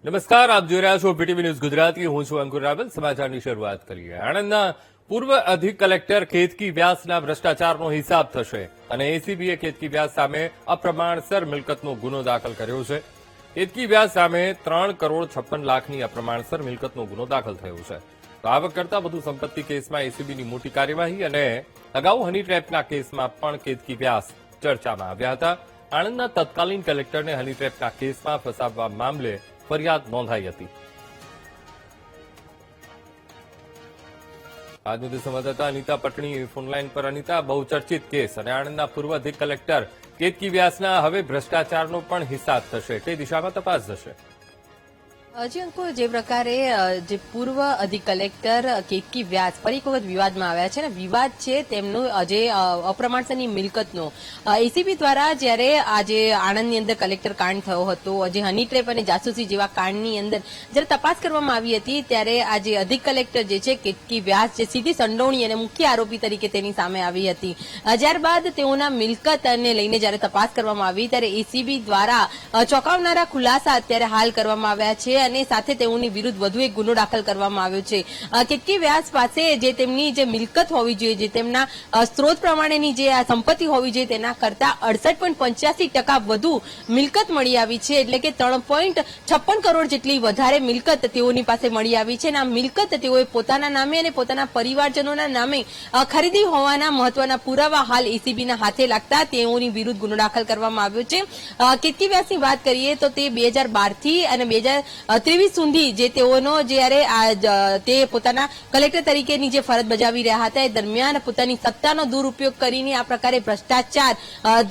નમસ્કાર, આપ જોઈ રહ્યા છો બીટીવી ન્યૂઝ ગુજરાતી. હું છું અંકુર રાવલ. સમાચારની શરૂઆત કરીએ. આણંદના પૂર્વ અધિક કલેક્ટર કેતકી વ્યાસના ભ્રષ્ટાચારનો હિસાબ થશે અને એસીબીએ કેતકી વ્યાસ સામે અપ્રમાણસર મિલકતનો ગુનો દાખલ કર્યો છે. કેતકી વ્યાસ સામે 3 કરોડ 56 લાખની અપ્રમાણસર મિલકતનો ગુનો દાખલ થયો છે. તો આવક કરતા વધુ સંપત્તિ કેસમાં એસીબીની મોટી કાર્યવાહી અને અગાઉ હની ટ્રેપના કેસમાં પણ કેતકી વ્યાસ ચર્ચામાં આવ્યા હતા. આણંદના તત્કાલીન કલેક્ટરને હની ટ્રેપના કેસમાં ફસાવવા મામલે ફરિયાદ નોંધાઈ હતી. આજની સંવાદદાતા અનિતા પટણી ફોનલાઈન પર. અનિતા, બહુચર્ચિત કેસ અને આણંદના પૂર્વ અધિક કલેક્ટર કેતકી વ્યાસના હવે ભ્રષ્ટાચારનો પણ હિસાબ થશે. કઈ દિશામાં તપાસ થશે? જી અંકુર, જે પ્રકારે જે પૂર્વ અધિક કલેક્ટર કેતકી વ્યાસ ફરી એક વખત વિવાદમાં આવ્યા છે ને વિવાદ છે તેમનું જે અપ્રમાણસરની મિલકતનો. એસીબી દ્વારા જ્યારે આજે આણંદની અંદર કલેક્ટર કાંડ થયો હતો, જે હની ટ્રેપ અને જાસૂસી જેવા કાંડની અંદર જ્યારે તપાસ કરવામાં આવી હતી, ત્યારે આજે અધિક કલેક્ટર જે છે કેતકી વ્યાસ જે સીધી સંડોવણી અને મુખ્ય આરોપી તરીકે તેની સામે આવી હતી. ત્યારબાદ તેઓના મિલકતને લઈને જ્યારે તપાસ કરવામાં આવી ત્યારે એસીબી દ્વારા ચોંકાવનારા ખુલાસા અત્યારે હાલ કરવામાં આવ્યા છે અને સાથે તેઓની વિરુદ્ધ વધુ એક ગુનો દાખલ કરવામાં આવ્યો છે. કેતકી વ્યાસ પાસે જે તેમની જે મિલકત હોવી જોઈએ, જે તેમના સ્ત્રોત પ્રમાણેની જે આ સંપત્તિ હોવી જોઈએ તેના કરતા 68.85% વધુ મિલકત મળી આવી છે. એટલે કે 3.56 કરોડ જેટલી વધારે મિલકત તેઓની પાસે મળી આવી છે અને આ મિલકત તેઓએ પોતાના નામે અને પોતાના પરિવારજનોના નામે ખરીદી હોવાના મહત્વના પુરાવા હાલ એસીબીના હાથે લાગતા તેઓની વિરુદ્ધ ગુનો દાખલ કરવામાં આવ્યો છે. કેતકી વ્યાસની વાત કરીએ તો તે 2012 થી અને 2023 સુધી જે તેઓનો જ્યારે તે પોતાના કલેક્ટર તરીકેની જે ફરજ બજાવી રહ્યા હતા એ દરમિયાન પોતાની સત્તાનો દુરુપયોગ કરીને આ પ્રકારે ભ્રષ્ટાચાર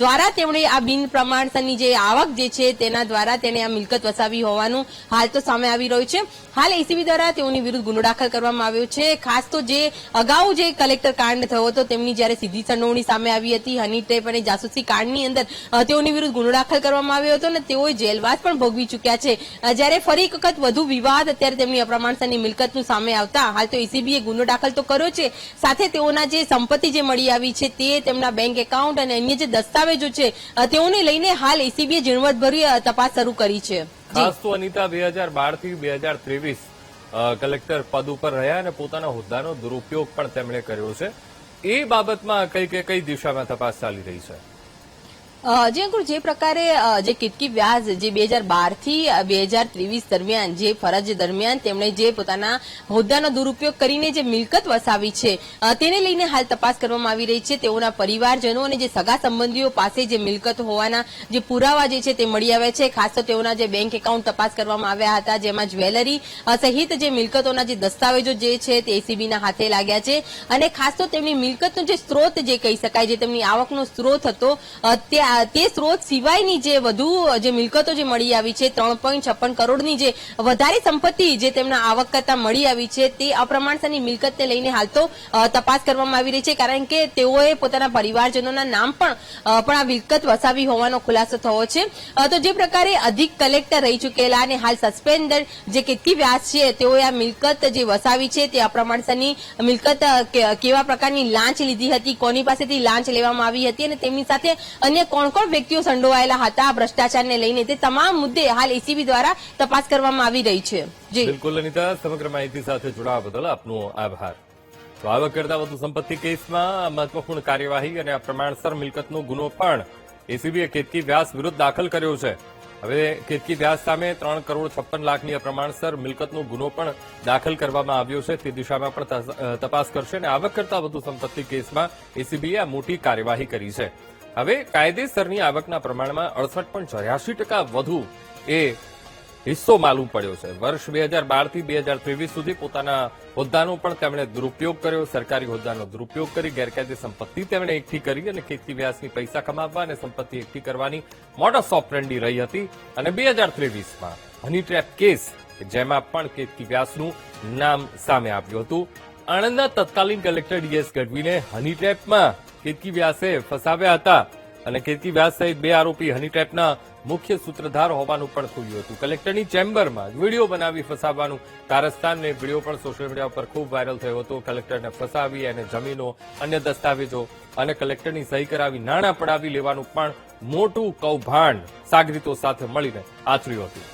દ્વારા તેમણે આ બિન પ્રમાણસરની જે આવક જે છે તેના દ્વારા તેને આ મિલકત વસાવી હોવાનું હાલ તો સામે આવી રહ્યું છે. હાલ એસીબી દ્વારા તેઓની વિરુદ્ધ ગુનો દાખલ કરવામાં આવ્યો છે. ખાસ તો જે અગાઉ જે કલેક્ટર કાંડ થયો હતો તેમની જ્યારે સીધી સંડોવણી સામે આવી હતી, હની ટ્રેપ અને જાસૂસી કાંડની અંદર તેઓની વિરુદ્ધ ગુનો દાખલ કરવામાં આવ્યો હતો અને તેઓએ જેલવાસ પણ ભોગવી ચૂક્યા છે. જ્યારે ફરી એક વખત વધુ વિવાદ અત્યારે તેમની અપ્રમાણસરની મિલકતનું સામે આવતા હાલ તો એસીબીએ ગુનો દાખલ તો કર્યો છે, સાથે તેઓના જે સંપત્તિ જે મળી આવી છે તે તેમના બેંક એકાઉન્ટ અને અન્ય જે દસ્તાવેજો છે તેઓને લઈને હાલ એસીબીએ ઝીણવટભરી તપાસ શરૂ કરી છે. ખાસ તો અનિતા 2012 થી 2023 કલેક્ટર પદ ઉપર રહ્યા અને પોતાના હોદ્દાનો દુરુપયોગ પણ તેમણે કર્યો છે. એ બાબતમાં કઈ દિશામાં તપાસ ચાલી રહી છે? જે અંકુર, જે પ્રકારે જે કેતકી વ્યાસ જે 2012 થી 2023 દરમિયાન જે ફરજ દરમિયાન તેમણે જે પોતાના હોદ્દાનો દુરુપયોગ કરીને જે મિલકત વસાવી છે તેને લઈને હાલ તપાસ કરવામાં આવી રહી છે. તેઓના પરિવારજનો અને જે સગા સંબંધીઓ પાસે જે મિલકત હોવાના જે પુરાવા જે છે તે મળી આવ્યા છે. ખાસ તો તેઓના જે બેંક એકાઉન્ટ તપાસ કરવામાં આવ્યા હતા, જેમાં જ્વેલરી સહિત જે મિલકતોના જે દસ્તાવેજો જે છે તે એસીબીના હાથે લાગ્યા છે અને ખાસ તો તેમની મિલકતનો જે સ્ત્રોત જે કહી શકાય, જે તેમની આવકનો સ્ત્રોત હતો તે સ્ત્રોત સિવાયની જે વધુ જે મિલકતો જે મળી આવી છે, 3.56 કરોડની જે વધારે સંપત્તિ જે તેમના આવક કરતા મળી આવી છે તે અપ્રમાણસરની મિલકતને લઈને હાલ તો તપાસ કરવામાં આવી રહી છે. કારણ કે તેઓએ પોતાના પરિવારજનોના નામ પણ આ મિલકત વસાવી હોવાનો ખુલાસો થયો છે. તો જે પ્રકારે અધિક કલેક્ટર રહી ચૂકેલા અને હાલ સસ્પેન્ડર જે કેતકી વ્યાસ છે તેઓએ આ મિલકત જે વસાવી છે તે અપ્રમાણસરની મિલકત કેવા પ્રકારની લાંચ લીધી હતી, કોની પાસેથી લાંચ લેવામાં આવી હતી અને તેમની સાથે અન્ય કોણ વ્યક્તિઓ સંડોવાયેલા હતા ભ્રષ્ટાચારને લઈને, તે તમામ મુદ્દે હાલ એસીબી દ્વારા તપાસ કરવામાં આવી રહી છે. બિલકુલ અનિતા, સમગ્ર માહિતી સાથે જોડાવા બદલ આપનો આભાર. તો આવક કરતા વધુ સંપત્તિ કેસમાં મહત્વપૂર્ણ કાર્યવાહી અને અપ્રમાણસર મિલકતનો ગુનો પણ એસીબીએ કેતકી વ્યાસ વિરુદ્ધ દાખલ કર્યો છે. હવે કેતકી વ્યાસ સામે 3 કરોડ 56 લાખની અપ્રમાણસર મિલકતનો ગુનો પણ દાખલ કરવામાં આવ્યો છે. તે દિશામાં પણ તપાસ કરશે અને આવક કરતા વધુ સંપત્તિ કેસમાં એસીબીએ આ મોટી કાર્યવાહી કરી છે. હવે કાયદેસરની આવકના પ્રમાણમાં 68.84% વધુ એ હિસ્સો માલુમ પડ્યો છે. વર્ષ 2012 થી 2023 સુધી પોતાના હોદ્દાનો પણ તેમણે દુરુપયોગ કર્યો. સરકારી હોદ્દાનો દુરુપયોગ કરી ગેરકાયદે સંપત્તિ તેમણે એકઠી કરી અને કેતકી વ્યાસની પૈસા કમાવવા અને સંપત્તિ એકઠી કરવાની મોડસ ઓપરેન્ડી રહી હતી. અને 2023માં હની ટ્રેપ કેસ જેમાં પણ કેતકી વ્યાસનું નામ સામે આવ્યું હતું. આણંદના તત્કાલીન કલેક્ટર ડીએસ ગઢવીને હની ટ્રેપમાં કેતકી વ્યાસે ફસાવ્યા હતા અને કેતકી વ્યાસ સહિત 2 આરોપી હની ટ્રેપના મુખ્ય સૂત્રધાર હોવાનું પણ ખુલ્યું હતું. કલેક્ટરની ચેમ્બરમાં વિડીયો બનાવી ફસાવવાનું કારસ્તાનને વિડીયો પણ સોશિયલ મીડિયા પર ખૂબ વાયરલ થયો હતો. કલેક્ટરને ફસાવી અને જમીનો, અન્ય દસ્તાવેજો અને કલેક્ટરની સહી કરાવી નાણાં પડાવી લેવાનું પણ મોટું કૌભાંડ સાગરીતો સાથે મળીને આચર્યું હતું.